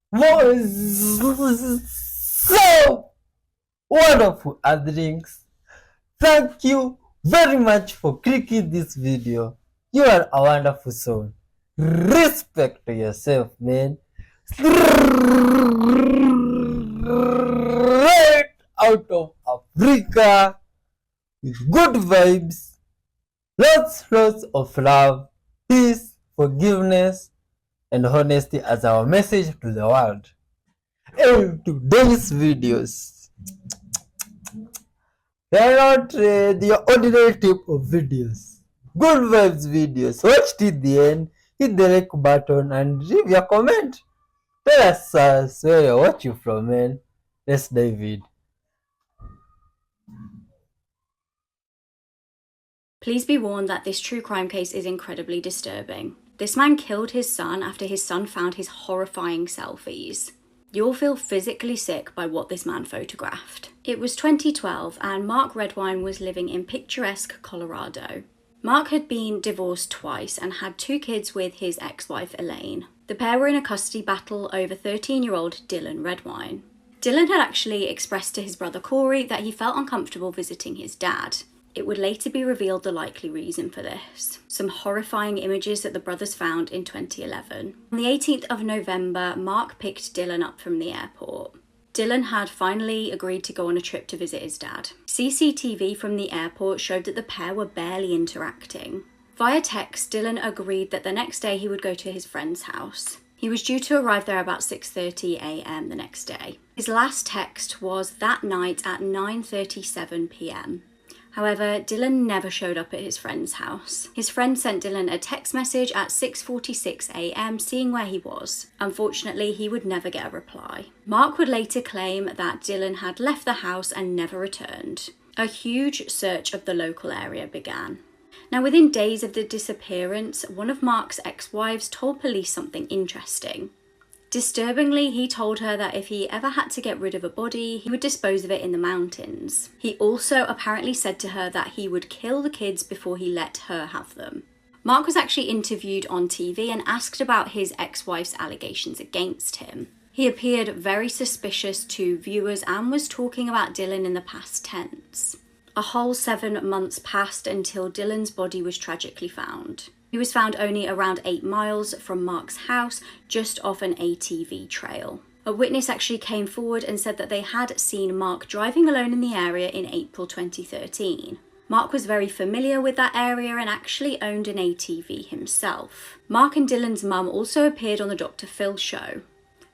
So wonderful drinks. Thank you very much for clicking this video. You are a wonderful soul. Respect to yourself, man. Straight out of Africa with good vibes, lots of love, peace, forgiveness, and honesty as our message to the world. In today's videos, they are not the ordinary type of videos. Good vibes videos. Watch till the end, hit the like button, and leave your comment. Tell us where you're watching from, man. Let's dive in. Please be warned that this true crime case is incredibly disturbing. This man killed his son after his son found his horrifying selfies. You'll feel physically sick by what this man photographed. It was 2012 and Mark Redwine was living in picturesque Colorado. Mark had been divorced twice and had 2 kids with his ex-wife Elaine. The pair were in a custody battle over 13-year-old Dylan Redwine. Dylan had actually expressed to his brother Corey that he felt uncomfortable visiting his dad. It would later be revealed the likely reason for this. Some horrifying images that the brothers found in 2011. On the 18th of November, Mark picked Dylan up from the airport. Dylan had finally agreed to go on a trip to visit his dad. CCTV from the airport showed that the pair were barely interacting. Via text, Dylan agreed that the next day he would go to his friend's house. He was due to arrive there about 6:30 a.m. the next day. His last text was that night at 9:37 p.m. However, Dylan never showed up at his friend's house. His friend sent Dylan a text message at 6:46 a.m. seeing where he was. Unfortunately, he would never get a reply. Mark would later claim that Dylan had left the house and never returned. A huge search of the local area began. Now, within days of the disappearance, one of Mark's ex-wives told police something interesting. Disturbingly, he told her that if he ever had to get rid of a body, he would dispose of it in the mountains. He also apparently said to her that he would kill the kids before he let her have them. Mark was actually interviewed on TV and asked about his ex-wife's allegations against him. He appeared very suspicious to viewers and was talking about Dylan in the past tense. A whole 7 months passed until Dylan's body was tragically found. He was found only around 8 miles from Mark's house, just off an ATV trail. A witness actually came forward and said that they had seen Mark driving alone in the area in April 2013. Mark was very familiar with that area and actually owned an ATV himself. Mark and Dylan's mum also appeared on the Dr. Phil show.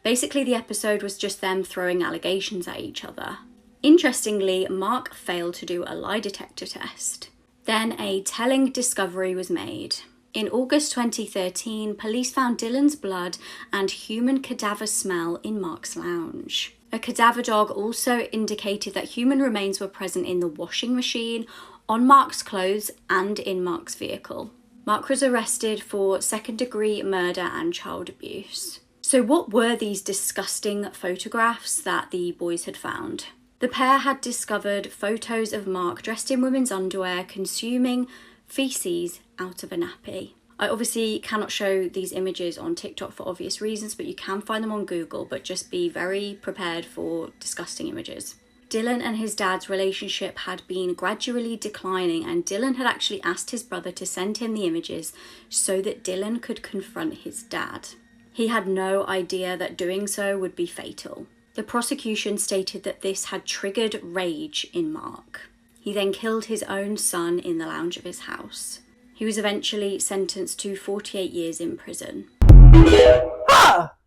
Basically, the episode was just them throwing allegations at each other. Interestingly, Mark failed to do a lie detector test. Then a telling discovery was made. In August 2013, police found Dylan's blood and human cadaver smell in Mark's lounge. A cadaver dog also indicated that human remains were present in the washing machine, on Mark's clothes, and in Mark's vehicle. Mark was arrested for second-degree murder and child abuse. So what were these disgusting photographs that the boys had found? The pair had discovered photos of Mark dressed in women's underwear consuming feces out of a nappy. I obviously cannot show these images on TikTok for obvious reasons, but you can find them on Google, but just be very prepared for disgusting images. Dylan and his dad's relationship had been gradually declining, and Dylan had actually asked his brother to send him the images so that Dylan could confront his dad. He had no idea that doing so would be fatal. The prosecution stated that this had triggered rage in Mark. He then killed his own son in the lounge of his house. He was eventually sentenced to 48 years in prison.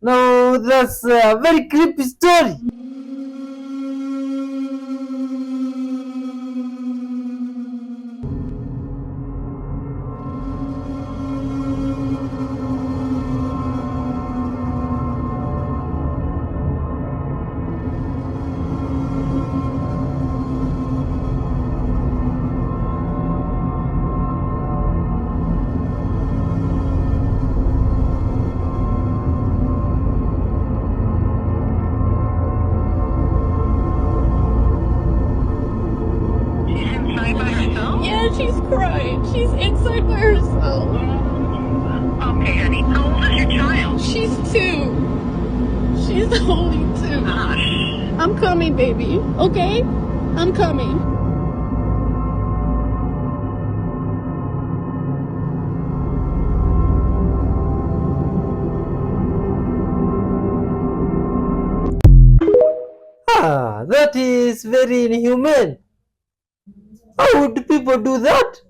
No, that's a very creepy story. She's crying. She's inside by herself. Okay, honey. How old is your child? She's 2. There's only two. I'm coming, baby. Okay? I'm coming. That is very inhumane. How would people do that?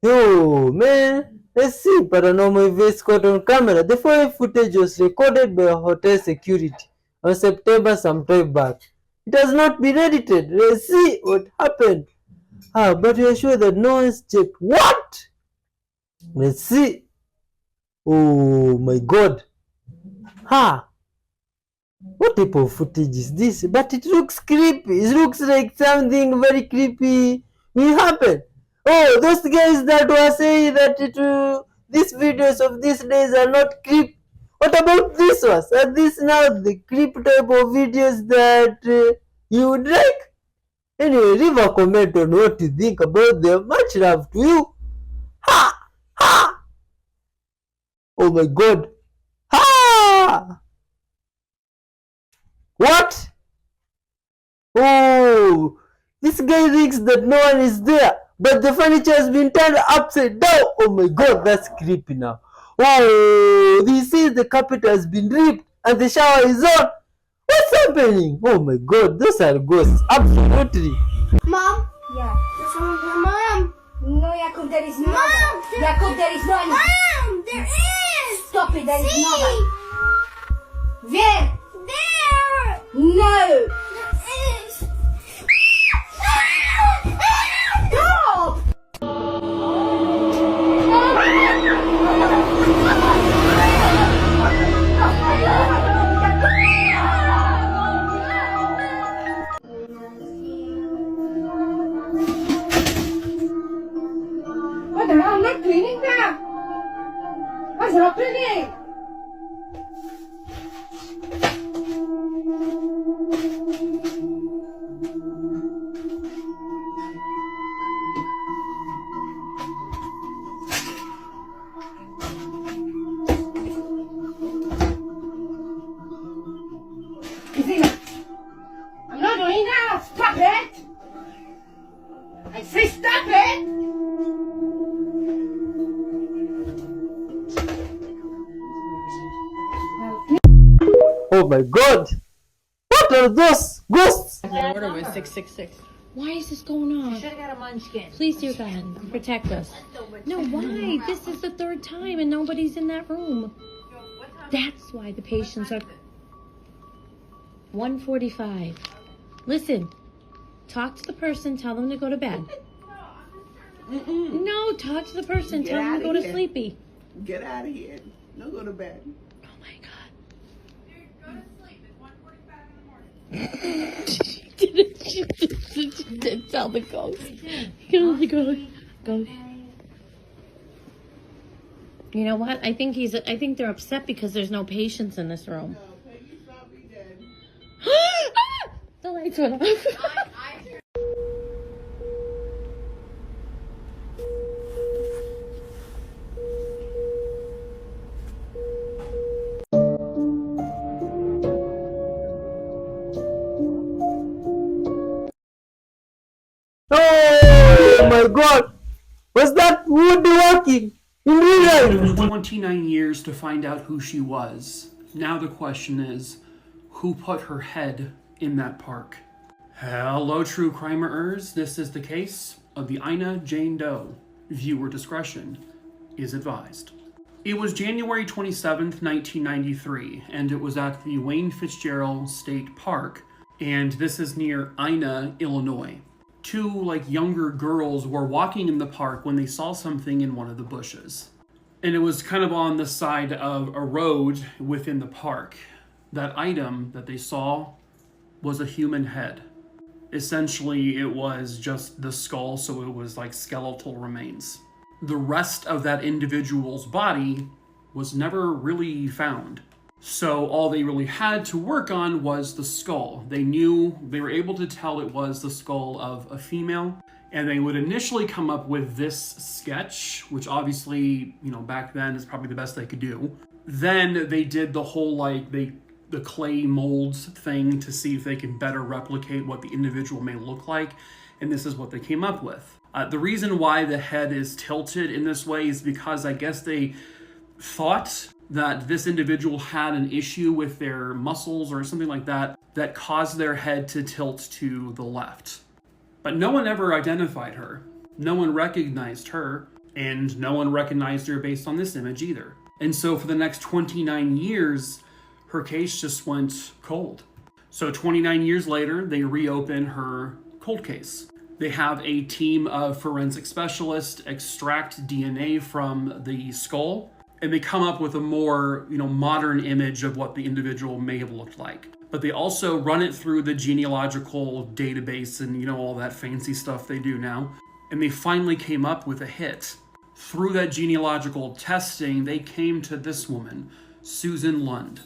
Yo, man. Let's see. Paranormal events caught on camera. The full footage was recorded by hotel security on September some time back. It has not been edited. Let's see what happened. But we are sure that no one's checked. What? Let's see. Oh my god. What type of footage is this? But it looks creepy. It looks like something very creepy will happen. Oh, those guys that were saying that these videos of these days are not creep. What about this ones? Are these now the creep type of videos that you would like? Anyway, leave a comment on what you think about them. Much love to you. Oh my god. What? Oh, this guy thinks that no one is there, but the furniture has been turned upside down. Oh my god, that's creepy now. Oh, this is the carpet has been ripped and the shower is on. What's happening? Oh my god, those are ghosts. Absolutely. Mom? Yeah. Mom! No, Jacob, there is no. Mom! Jacob, there is no. Mom! There is! Stop it, there is See? no. Where? There! No. There is! Stop! What the hell? I'm not cleaning that. What's not cleaning? Christina, I'm not doing that. Stop it. I say stop it. Oh my god. What are those ghosts? The order was 666. Why is this going on? Should have got a munchkin. Please, dear God, protect us. No, why? This is the third time and nobody's in that room. That's why the patients are... 1:45. Listen, talk to the person, tell them to go to bed. No, talk to the person, tell them to go to sleepy. Get out of here. No, go to bed. Oh my God. Go to sleep. It's 1:45 in the morning. She did tell the ghost. Go. You know what? I think they're upset because there's no patients in this room. No, Peggy saw me dead. The lights went off. Oh my god. Was that woodworking in real life? It was 29 years to find out who she was. Now the question is, who put her head in that park? Hello, true crimers. This is the case of the Ina Jane Doe. Viewer discretion is advised. It was January 27th, 1993, and it was at the Wayne Fitzgerald State Park, and this is near Ina, Illinois. Two younger girls were walking in the park when they saw something in one of the bushes. And it was kind of on the side of a road within the park. That item that they saw was a human head. Essentially, it was just the skull, so it was like skeletal remains. The rest of that individual's body was never really found. So all they really had to work on was the skull. They were able to tell it was the skull of a female, and they would initially come up with this sketch, which obviously, back then is probably the best they could do. Then they did the whole, they the clay molds thing to see if they can better replicate what the individual may look like, and this is what they came up with. The reason why the head is tilted in this way is because I guess they thought that this individual had an issue with their muscles or something like that that caused their head to tilt to the left. But no one ever identified her. No one recognized her, and no one recognized her based on this image either. And so for the next 29 years, her case just went cold. So 29 years later, they reopen her cold case. They have a team of forensic specialists extract DNA from the skull, and they come up with a more, modern image of what the individual may have looked like. But they also run it through the genealogical database and, all that fancy stuff they do now. And they finally came up with a hit. Through that genealogical testing, they came to this woman, Susan Lund.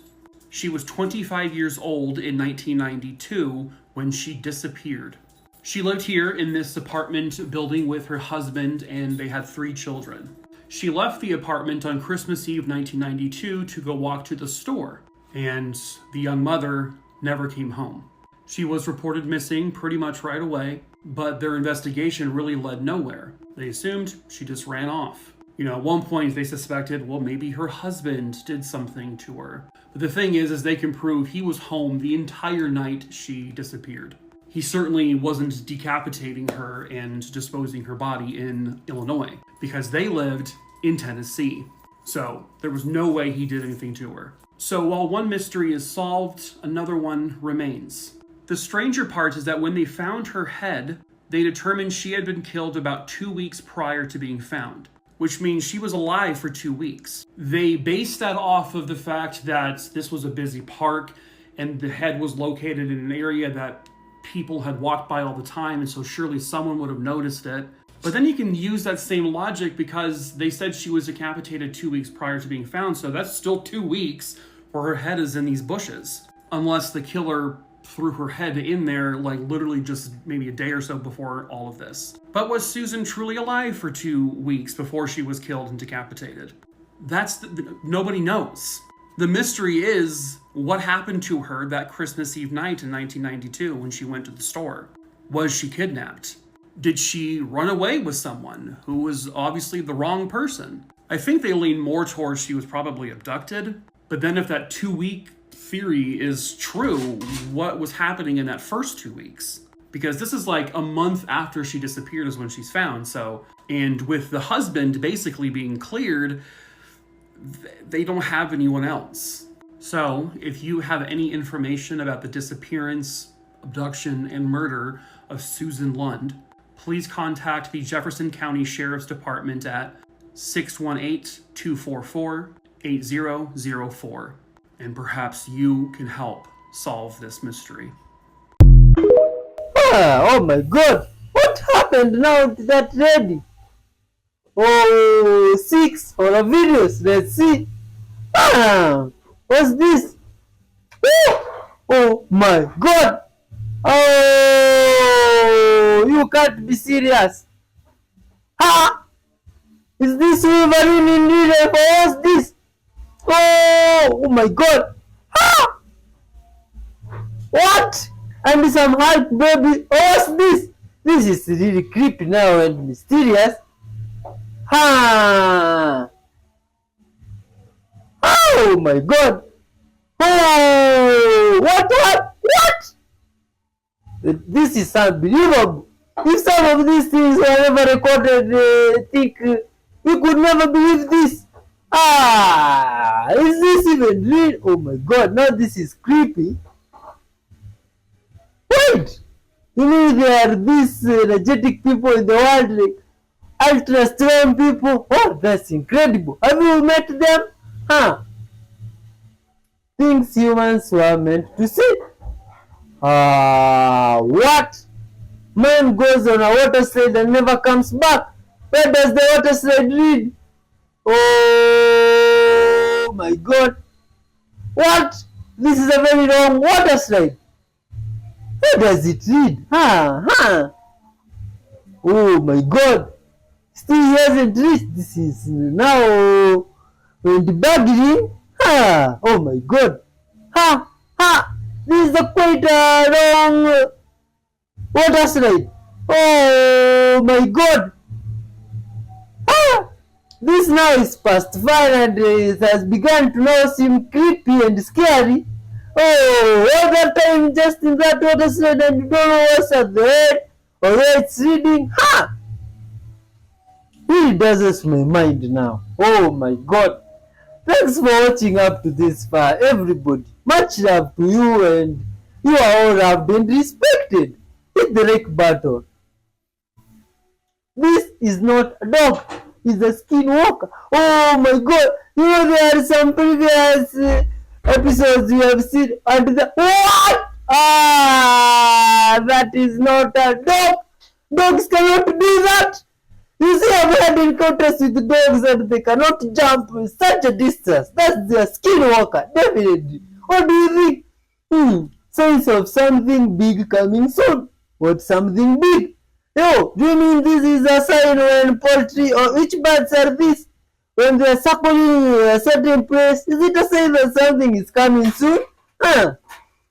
She was 25 years old in 1992 when she disappeared. She lived here in this apartment building with her husband, and they had 3 children. She left the apartment on Christmas Eve 1992 to go walk to the store, and the young mother never came home. She was reported missing pretty much right away, but their investigation really led nowhere. They assumed she just ran off. At one point they suspected, well, maybe her husband did something to her. But the thing is they can prove he was home the entire night she disappeared. He certainly wasn't decapitating her and disposing her body in Illinois, because they lived in Tennessee. So there was no way he did anything to her. So while one mystery is solved, another one remains. The stranger part is that when they found her head, they determined she had been killed about 2 weeks prior to being found, which means she was alive for 2 weeks. They based that off of the fact that this was a busy park and the head was located in an area that people had walked by all the time, and so surely someone would have noticed it. But then you can use that same logic because they said she was decapitated 2 weeks prior to being found, so that's still 2 weeks where her head is in these bushes. Unless the killer threw her head in there, literally just maybe a day or so before all of this. But was Susan truly alive for 2 weeks before she was killed and decapitated? Nobody knows. The mystery is what happened to her that Christmas Eve night in 1992 when she went to the store. Was she kidnapped? Did she run away with someone who was obviously the wrong person? I think they lean more towards she was probably abducted. But then if that 2-week theory is true, what was happening in that first 2 weeks? Because this is like a month after she disappeared is when she's found. And with the husband basically being cleared, they don't have anyone else. So if you have any information about the disappearance, abduction, and murder of Susan Lund, please contact the Jefferson County Sheriff's Department at 618-244-8004. And perhaps you can help solve this mystery. Oh my God! What happened now to that lady? Oh, 6 for the videos. Let's see. What's this? Oh my God! Oh, you can't be serious. Is this Wolverine in real life? What's this? Oh my God! What? And some Hulk baby. What's this? This is really creepy now and mysterious. Oh my God! Oh, what? This is unbelievable. If some of these things were ever recorded, you could never believe this. Is this even real? Oh my God! Now this is creepy. Wait! You mean there are these energetic people in the world, like ultra strong people? Oh, that's incredible. Have you met them? Things humans were meant to see. What? Man goes on a water slide and never comes back. Where does the water slide lead? Oh my God. What? This is a very long water slide. Where does it lead? Oh my God. Still he hasn't reached. This is now when the bargaining. Oh my God. quite a long water slide. Oh my god! This now is past 5 and it has begun to now seem creepy and scary. Oh, all that time just in that water slide and you don't know what's at the head or where it's reading. Ha! Really dazzles my mind now. Oh my god. Thanks for watching up to this far, everybody. Much love to you, and you are all loved and respected. Hit the like button. This is not a dog, it's a skinwalker. Oh my god. You know there are some previous episodes you have seen and the what? That is not a dog. Dogs cannot do that. You see, I've had encounters with dogs and they cannot jump such a distance. That's their skinwalker, definitely. What do you think? Signs of something big coming soon. What something big? Yo, do you mean this is a sign when poultry or which birds are these? When they're circling a certain place, is it a sign that something is coming soon?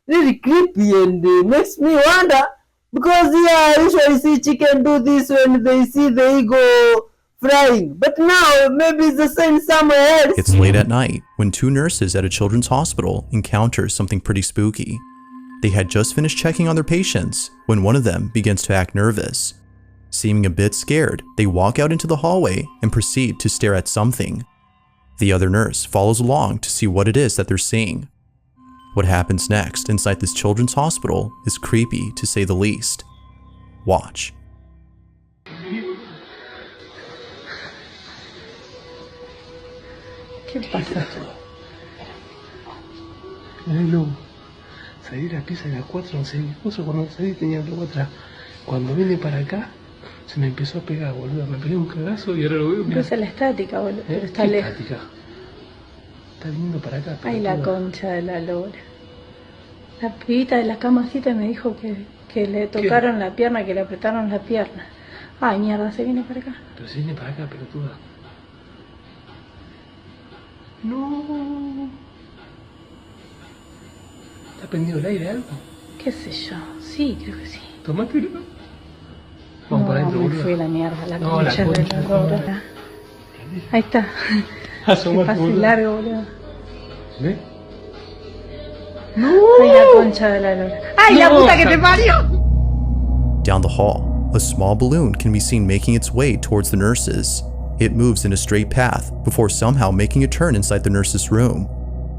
Really creepy and makes me wonder. Because I usually see chicken do this when they see the eagle flying. But now, maybe it's the same somewhere else. It's late at night when two nurses at a children's hospital encounter something pretty spooky. They had just finished checking on their patients when one of them begins to act nervous. Seeming a bit scared, they walk out into the hallway and proceed to stare at something. The other nurse follows along to see what it is that they're seeing. What happens next inside this children's hospital is creepy to say the least. Watch. ¿Qué pasa? No, salí de la pieza de las 4, no sé, cuando salí tenía algo atrás. Cuando vine para acá, se me empezó a pegar, boludo. Me pegué un cagazo y ahora lo veo. Esa es la estática, boludo. Pero está ¿Qué lejos. estática? Está viniendo para acá. Ay, la concha de la lora. La pibita de la camacita me dijo que le tocaron la pierna, que le apretaron la pierna. Ay, mierda, se viene para acá. Pero se viene para acá, pelotuda. No. ¿Está prendido el aire algo? ¿Qué sé yo? Sí, creo que sí. Tomátelo. Vamos para adentro, me boludo. fui a la mierda, la No, concha la de concha, la lora. Ahí está. Que Asomate, pase boludo. largo, boludo. ¿Ves? Ay, la concha de la lora. ¡Ay, la puta que te parió! Down the hall, a small balloon can be seen making its way towards the nurses. It moves in a straight path before somehow making a turn inside the nurse's room.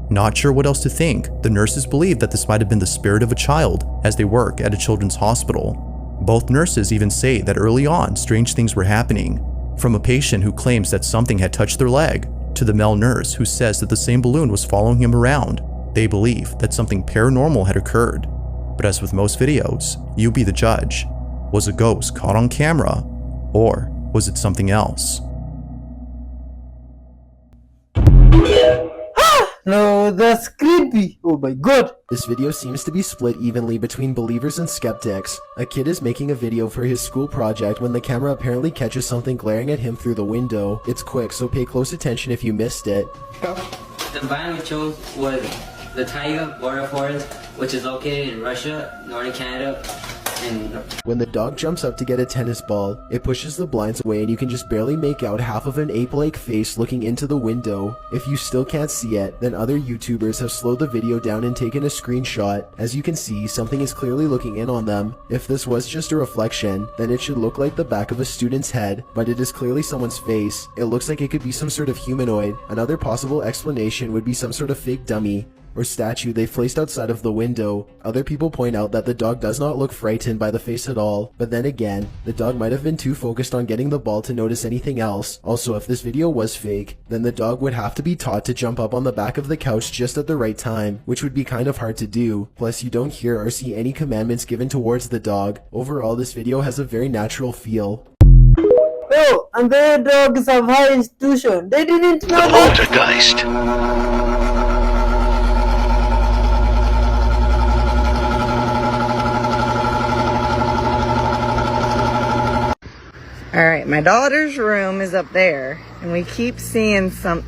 Not sure what else to think, the nurses believe that this might have been the spirit of a child as they work at a children's hospital. Both nurses even say that early on, strange things were happening. From a patient who claims that something had touched their leg, to the male nurse who says that the same balloon was following him around. They believe that something paranormal had occurred. But as with most videos, you be the judge. Was a ghost caught on camera? Or was it something else? No, that's creepy. Oh my god. This video seems to be split evenly between believers and skeptics. A kid is making a video for his school project when the camera apparently catches something glaring at him through the window. It's quick, so pay close attention if you missed it. The environment we chose was the taiga border forest, which is located in Russia, northern Canada, and When the dog jumps up to get a tennis ball, it pushes the blinds away and you can just barely make out half of an ape-like face looking into the window. If you still can't see it, then other YouTubers have slowed the video down and taken a screenshot. As you can see, something is clearly looking in on them. If this was just a reflection, then it should look like the back of a student's head, but it is clearly someone's face. It looks like it could be some sort of humanoid. Another possible explanation would be some sort of fake dummy or statue they've placed outside of the window. Other people point out that the dog does not look frightened by the face at all, but then again, the dog might have been too focused on getting the ball to notice anything else. Also, if this video was fake, then the dog would have to be taught to jump up on the back of the couch just at the right time, which would be kind of hard to do. Plus, you don't hear or see any commandments given towards the dog. Overall, this video has a very natural feel. Oh, and their dogs have high institution. They didn't know that. Poltergeist. Alright, my daughter's room is up there, and we keep seeing some...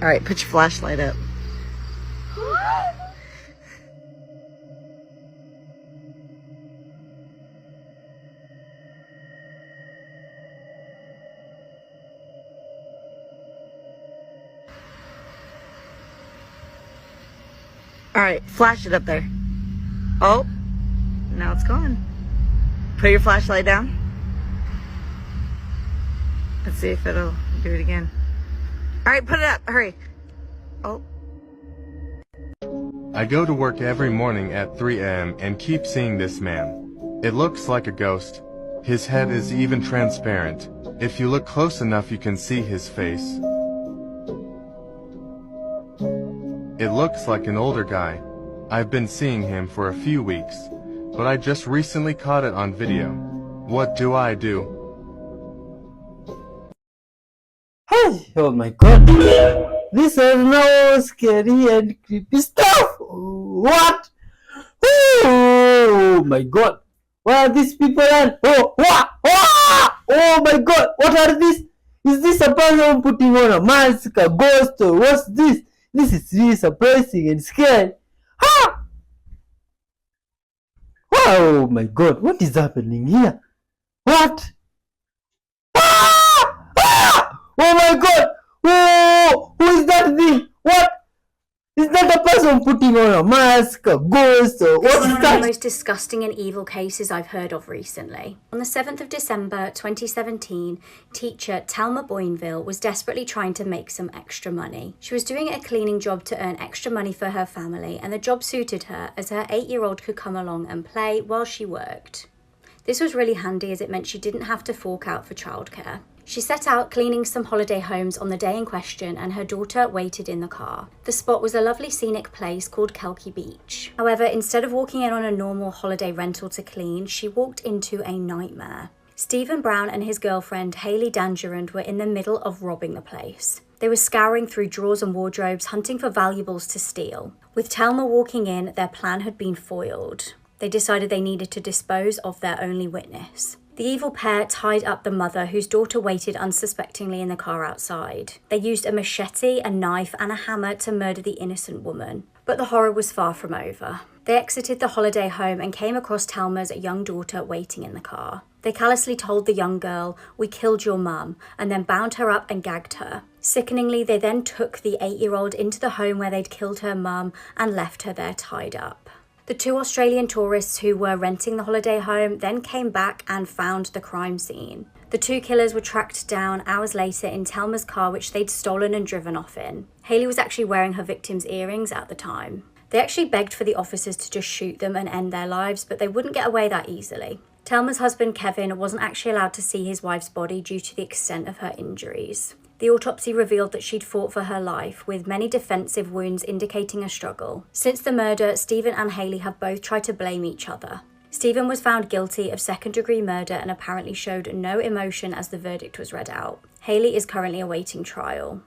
Alright, put your flashlight up. All right, flash it up there. Oh, now it's gone. Put your flashlight down. Let's see if it'll do it again. All right, put it up. Hurry. Oh. I go to work every morning at 3 a.m. and keep seeing this man. It looks like a ghost. His head is even transparent. If you look close enough, you can see his face. It looks like an older guy. I've been seeing him for a few weeks, but I just recently caught it on video. What do I do? Hey, oh my god. This is now scary and creepy stuff. What? Oh my god. What are these people at? Oh, what? Oh my god. What are these? Is this a person putting on a mask, a ghost, or what's this? This is really surprising and scary. Ah! Oh my god. What is happening here? What? Ah! Ah! Oh my god! Oh, who is that thing? What? Is that a person putting on a mask, a ghost, or what is This is one that? of the most disgusting and evil cases I've heard of recently. On the 7th of December 2017, teacher Telma Boinville was desperately trying to make some extra money. She was doing a cleaning job to earn extra money for her family, and the job suited her as her 8-year-old could come along and play while she worked. This was really handy as it meant she didn't have to fork out for childcare. She set out cleaning some holiday homes on the day in question, and her daughter waited in the car. The spot was a lovely scenic place called Kelky Beach. However, instead of walking in on a normal holiday rental to clean, she walked into a nightmare. Stephen Brown and his girlfriend Hayley Dangerand were in the middle of robbing the place. They were scouring through drawers and wardrobes, hunting for valuables to steal. With Telma walking in, their plan had been foiled. They decided they needed to dispose of their only witness. The evil pair tied up the mother, whose daughter waited unsuspectingly in the car outside. They used a machete, a knife, and a hammer to murder the innocent woman. But the horror was far from over. They exited the holiday home and came across Telma's young daughter waiting in the car. They callously told the young girl, "We killed your mum," and then bound her up and gagged her. Sickeningly, they then took the 8-year-old into the home where they'd killed her mum and left her there tied up. The 2 Australian tourists who were renting the holiday home then came back and found the crime scene. The 2 killers were tracked down hours later in Telma's car, which they'd stolen and driven off in. Hayley was actually wearing her victim's earrings at the time. They actually begged for the officers to just shoot them and end their lives, but they wouldn't get away that easily. Telma's husband, Kevin, wasn't actually allowed to see his wife's body due to the extent of her injuries. The autopsy revealed that she'd fought for her life, with many defensive wounds indicating a struggle. Since the murder, Stephen and Hayley have both tried to blame each other. Stephen was found guilty of second-degree murder and apparently showed no emotion as the verdict was read out. Hayley is currently awaiting trial.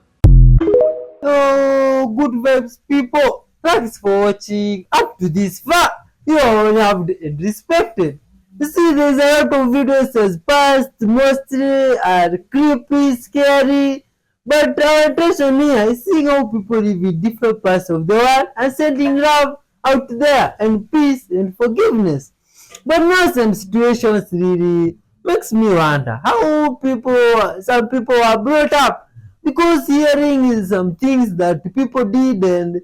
Oh, good vibes, people. Thanks for watching up to this far. You are loved and respected. You see, there's a lot of videos as past, mostly are creepy, scary, but our intention here is seeing how people live in different parts of the world and sending love out there and peace and forgiveness. But now some situations really makes me wonder how some people are brought up, because hearing some things that people did, and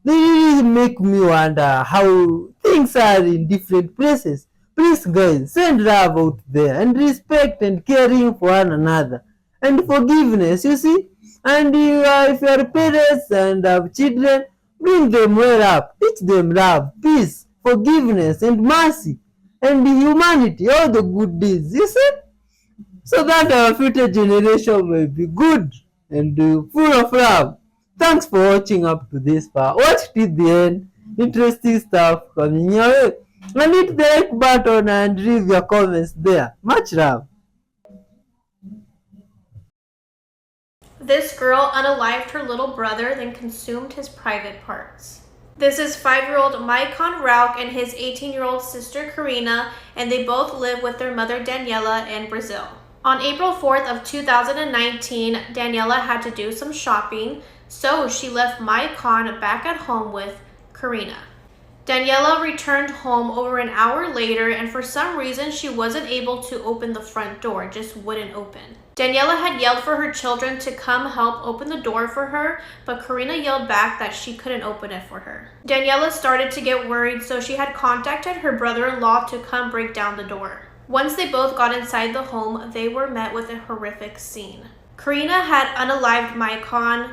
they really make me wonder how things are in different places. Please guys, send love out there and respect and caring for one another and forgiveness, you see. And if you are parents and have children, bring them well up, teach them love, peace, forgiveness and mercy and humanity, all the good deeds, you see, so that our future generation will be good and full of love. Thanks for watching up to this far. Watch till the end. Interesting stuff coming your way. And hit the like button and leave your comments there. Much love. This girl unalived her little brother, then consumed his private parts. This is 5-year-old Maikon Rauk and his 18-year-old sister Karina, and they both live with their mother Daniela in Brazil. On April 4th of 2019, Daniela had to do some shopping, so she left Maikon back at home with Karina. Daniela returned home over an hour later, and for some reason she wasn't able to open the front door, it just wouldn't open. Daniela had yelled for her children to come help open the door for her, but Karina yelled back that she couldn't open it for her. Daniela started to get worried, so she had contacted her brother-in-law to come break down the door. Once they both got inside the home, they were met with a horrific scene. Karina had unalived Maicon,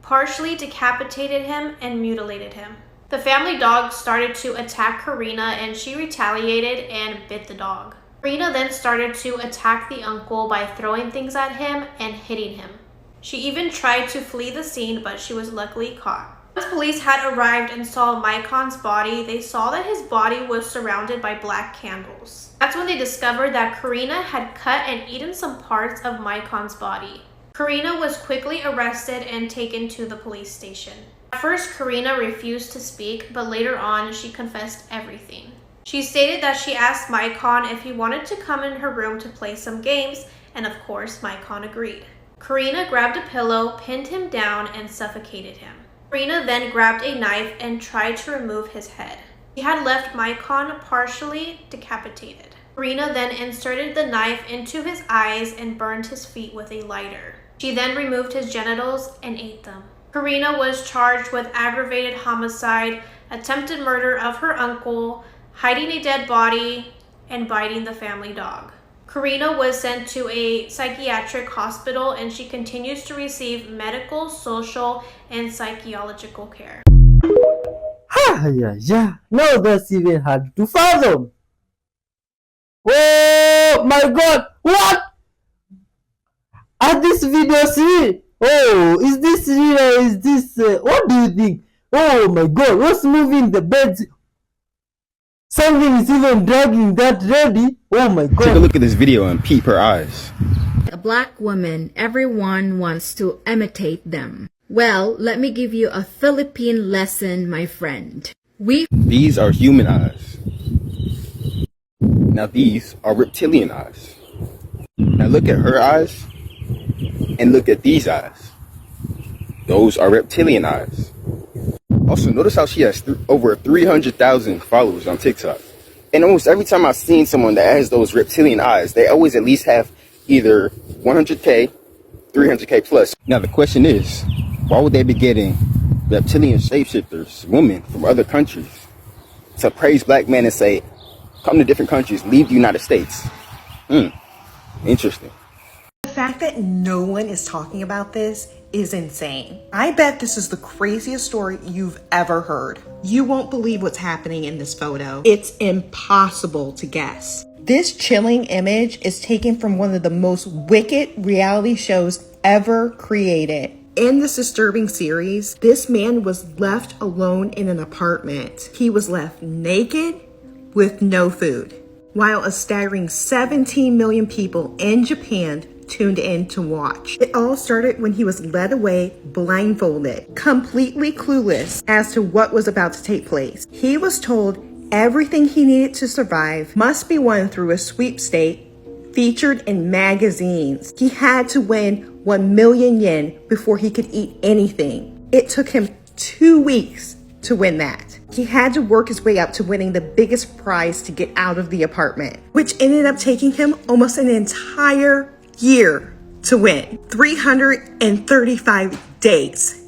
partially decapitated him, and mutilated him. The family dog started to attack Karina, and she retaliated and bit the dog. Karina then started to attack the uncle by throwing things at him and hitting him. She even tried to flee the scene, but she was luckily caught. Once police had arrived and saw Maicon's body, they saw that his body was surrounded by black candles. That's when they discovered that Karina had cut and eaten some parts of Maicon's body. Karina was quickly arrested and taken to the police station. At first, Karina refused to speak, but later on, she confessed everything. She stated that she asked Maicon if he wanted to come in her room to play some games, and of course, Maicon agreed. Karina grabbed a pillow, pinned him down, and suffocated him. Karina then grabbed a knife and tried to remove his head. She had left Maicon partially decapitated. Karina then inserted the knife into his eyes and burned his feet with a lighter. She then removed his genitals and ate them. Karina was charged with aggravated homicide, attempted murder of her uncle, hiding a dead body, and biting the family dog. Karina was sent to a psychiatric hospital, and she continues to receive medical, social, and psychological care. Yeah. Now that's even hard to fathom. Oh my God! What? Are these videos real? Oh, is this real or is this... what do you think? Oh my God, what's moving the beds? Something is even dragging that lady. Oh my God. Take a look at this video and peep her eyes. A black woman, everyone wants to imitate them. Well, let me give you a Philippine lesson, my friend. These are human eyes. Now these are reptilian eyes. Now look at her eyes and look at these eyes. Those are reptilian eyes. Also, notice how she has over 300,000 followers on TikTok. And almost every time I've seen someone that has those reptilian eyes, they always at least have either 100K, 300K plus. Now the question is, why would they be getting reptilian shapeshifters, women from other countries, to praise black men and say, come to different countries, leave the United States? Interesting. The fact that no one is talking about this is insane. I bet this is the craziest story you've ever heard. You won't believe what's happening in this photo. It's impossible to guess. This chilling image is taken from one of the most wicked reality shows ever created. In this disturbing series, this man was left alone in an apartment. He was left naked with no food, while a staggering 17 million people in Japan tuned in to watch. It all started when he was led away blindfolded, completely clueless as to what was about to take place. He was told everything he needed to survive must be won through a sweepstake featured in magazines. He had to win 1 million yen before he could eat anything. It took him 2 weeks to win that. He had to work his way up to winning the biggest prize to get out of the apartment, which ended up taking him almost an entire year to win. 335 days.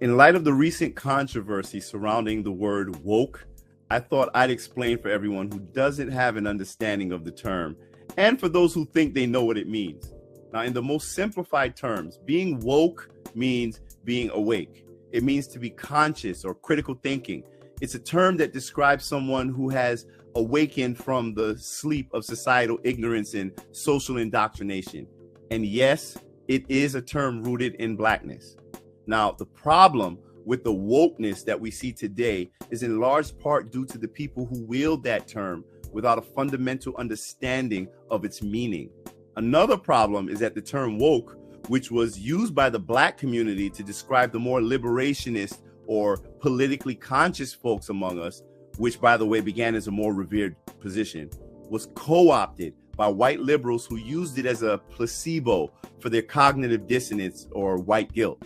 In light of the recent controversy surrounding the word woke, I thought I'd explain for everyone who doesn't have an understanding of the term, and for those who think they know what it means. Now, in the most simplified terms, being woke means being awake. It means to be conscious or critical thinking. It's a term that describes someone who has awakened from the sleep of societal ignorance and social indoctrination. And yes, it is a term rooted in blackness. Now, the problem with the wokeness that we see today is in large part due to the people who wield that term without a fundamental understanding of its meaning. Another problem is that the term woke, which was used by the Black community to describe the more liberationist or politically conscious folks among us, which, by the way, began as a more revered position, was co-opted by white liberals who used it as a placebo for their cognitive dissonance or white guilt.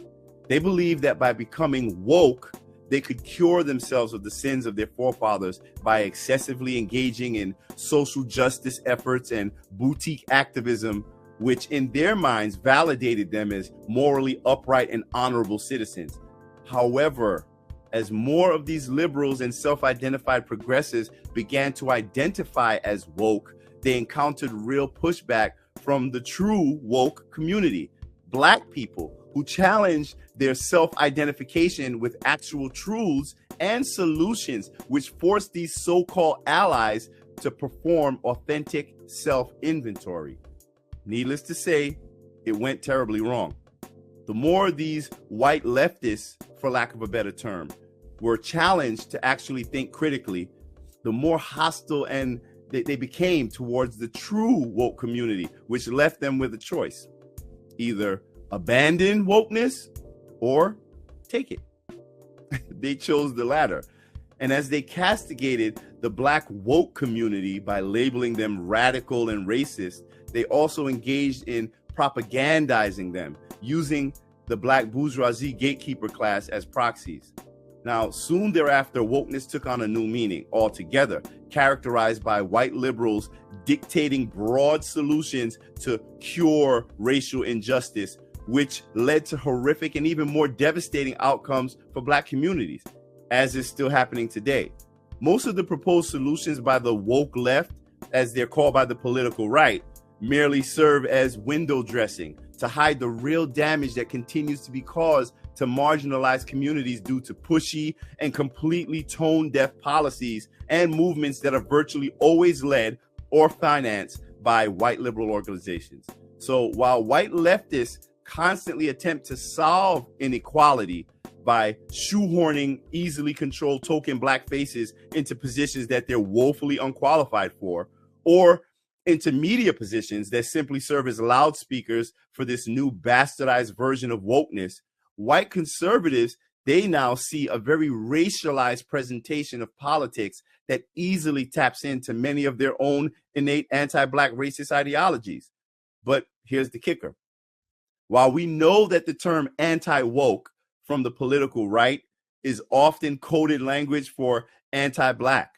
They believed that by becoming woke, they could cure themselves of the sins of their forefathers by excessively engaging in social justice efforts and boutique activism, which in their minds validated them as morally upright and honorable citizens. However, as more of these liberals and self-identified progressives began to identify as woke, they encountered real pushback from the true woke community, Black people, who challenged their self-identification with actual truths and solutions, which forced these so-called allies to perform authentic self-inventory. Needless to say, it went terribly wrong. The more these white leftists, for lack of a better term, were challenged to actually think critically, the more hostile and they became towards the true woke community, which left them with a choice: either abandon wokeness or take it. They chose the latter. And as they castigated the Black woke community by labeling them radical and racist, they also engaged in propagandizing them, using the Black bourgeoisie gatekeeper class as proxies. Now, soon thereafter, wokeness took on a new meaning altogether, characterized by white liberals dictating broad solutions to cure racial injustice, which led to horrific and even more devastating outcomes for Black communities, as is still happening today. Most of the proposed solutions by the woke left, as they're called by the political right, merely serve as window dressing to hide the real damage that continues to be caused to marginalized communities due to pushy and completely tone-deaf policies and movements that are virtually always led or financed by white liberal organizations. So while white leftists constantly attempt to solve inequality by shoehorning easily controlled token Black faces into positions that they're woefully unqualified for, or into media positions that simply serve as loudspeakers for this new bastardized version of wokeness, white conservatives, they now see a very racialized presentation of politics that easily taps into many of their own innate anti-Black racist ideologies. But here's the kicker. While we know that the term anti-woke from the political right is often coded language for anti-Black,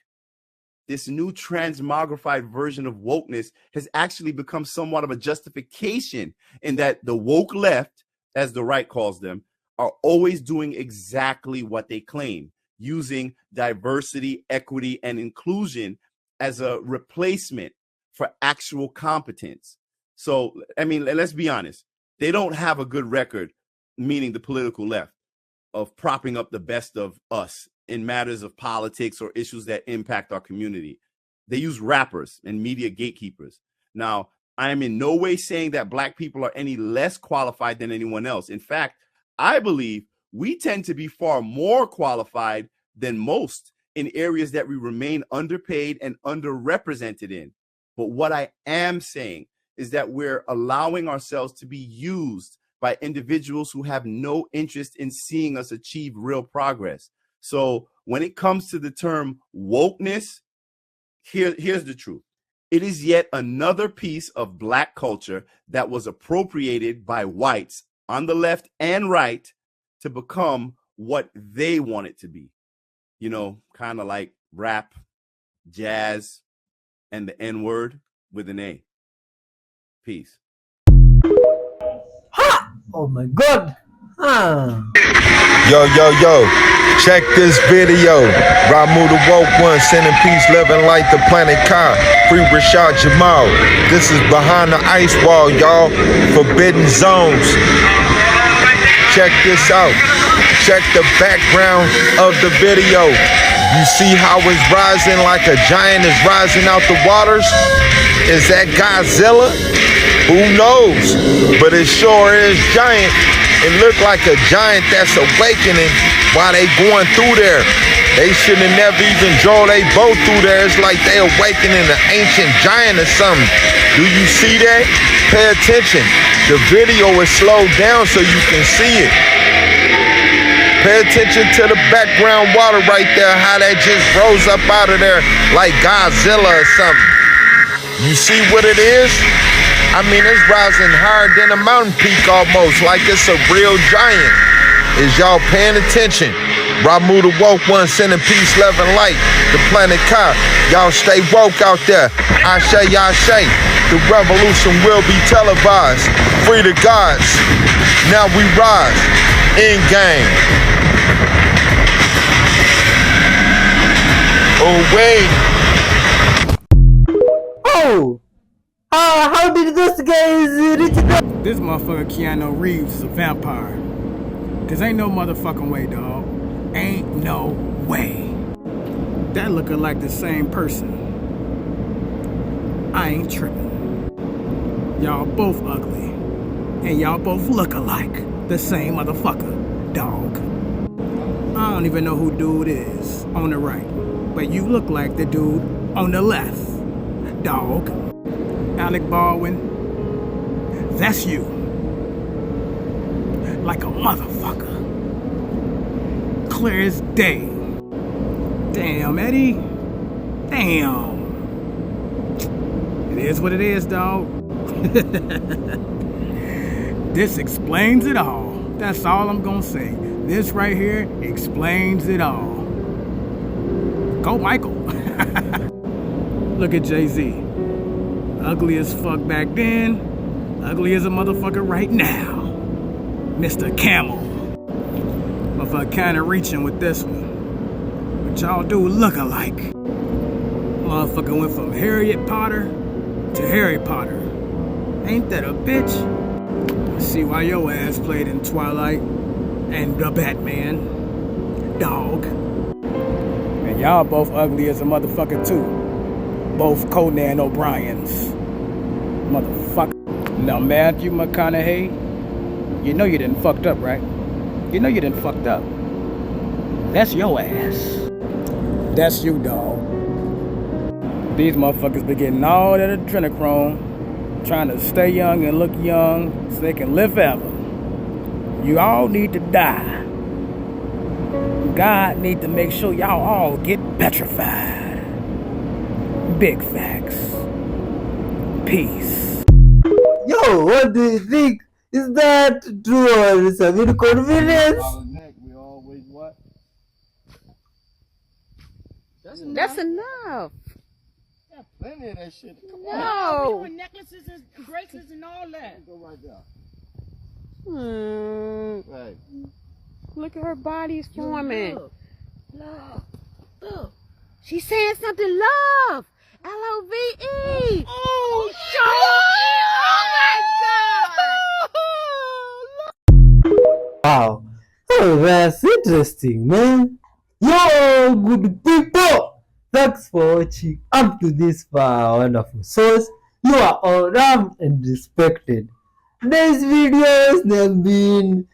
this new transmogrified version of wokeness has actually become somewhat of a justification in that the woke left, as the right calls them, are always doing exactly what they claim, using diversity, equity, and inclusion as a replacement for actual competence. So, I mean, let's be honest. They don't have a good record, meaning the political left, of propping up the best of us in matters of politics or issues that impact our community. They use rappers and media gatekeepers. Now, I am in no way saying that Black people are any less qualified than anyone else. In fact, I believe we tend to be far more qualified than most in areas that we remain underpaid and underrepresented in. But what I am saying is that we're allowing ourselves to be used by individuals who have no interest in seeing us achieve real progress. So when it comes to the term wokeness, here's the truth. It is yet another piece of Black culture that was appropriated by whites on the left and right to become what they want it to be. You know, kind of like rap, jazz, and the N-word with an A. Peace. Ha! Oh my God! Yo, yo, yo, check this video. Ramu the woke one, sending peace, living like the planet Ka. Free Rashad Jamal. This is behind the ice wall, y'all. Forbidden zones. Check this out. Check the background of the video. You see how it's rising like a giant is rising out the waters? Is that Godzilla? Who knows? But it sure is giant. It looked like a giant that's awakening while they going through there. They should have never even drove they boat through there. It's like they awakening an ancient giant or something. Do you see that? Pay attention. The video is slowed down so you can see it. Pay attention to the background water right there, how that just rose up out of there like Godzilla or something. You see what it is? I mean, it's rising higher than a mountain peak almost, like it's a real giant. Is y'all paying attention? Ramu the woke one, sending peace, love, and light. The planet Ka. Y'all stay woke out there. Ashe, Ashe. The revolution will be televised. Free the gods. Now we rise. In game. Oh, wait. Oh! How did those guys reach the... This motherfucker Keanu Reeves is a vampire. Cause ain't no motherfucking way, dog. Ain't no way. That looking like the same person. I ain't tripping. Y'all both ugly. And y'all both look alike. The same motherfucker, dog. I don't even know who dude is on the right. But you look like the dude on the left, dog. Alec Baldwin, that's you. Like a motherfucker. Clear as day. Damn, Eddie. Damn. It is what it is, dog. This explains it all. That's all I'm gonna say. This right here explains it all. Go, Michael. Look at Jay-Z. Ugly as fuck back then, ugly as a motherfucker right now. Mr. Camel. Motherfucker kinda reaching with this one. But y'all do look alike. Motherfucker went from Harriet Potter to Harry Potter. Ain't that a bitch? See why your ass played in Twilight and the Batman. Dog. And y'all both ugly as a motherfucker too. Both Conan O'Briens. Motherfucker. Now, Matthew McConaughey, you know you done fucked up, right? You know you done fucked up. That's your ass. That's you, dog. These motherfuckers be getting all that adrenochrome, trying to stay young and look young so they can live forever. You all need to die. God need to make sure y'all all get petrified. Big facts. Peace. Yo, what do you think? Is that true or is it inconvenience? That's enough. Got plenty of that shit. Come No. on. We doing necklaces and bracelets and all that. Go right there. Right. Look at her body's forming. Love. Look. She's saying something. Love. L-O-V-E. Oh, Wow. Oh, that's interesting, man. Yo, good people. Thanks for watching up to this far, wonderful souls. You are all loved and respected. Today's videos, they've been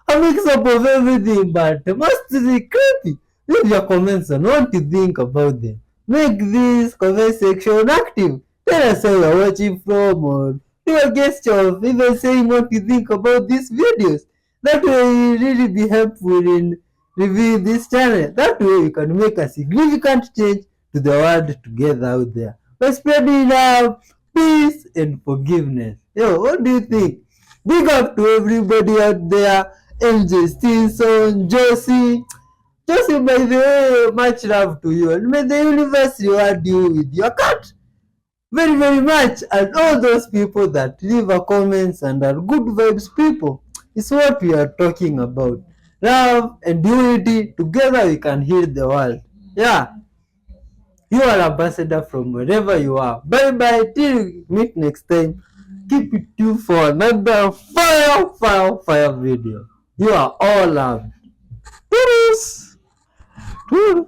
a mix-up of everything, but mostly creepy. Leave your comments on what you think about them. Make this comment section active. Tell us where you're watching from, or do a gesture of even saying what you think about these videos. That way will really be helpful in reviewing this channel. That way we can make a significant change to the world together out there. By spreading love, peace, and forgiveness. Yo, what do you think? Big up to everybody out there. MJ Stinson, Josie. Josie, by the way, much love to you. And may the universe reward you with your cat. Very, very much. And all those people that leave a comments and are good vibes people. is what we are talking about. Love and unity, together we can heal the world. Yeah. You are ambassador from wherever you are. Bye bye. Till we meet next time. Keep it tuned for another fire video. You are all loved. Toodles. Toodles.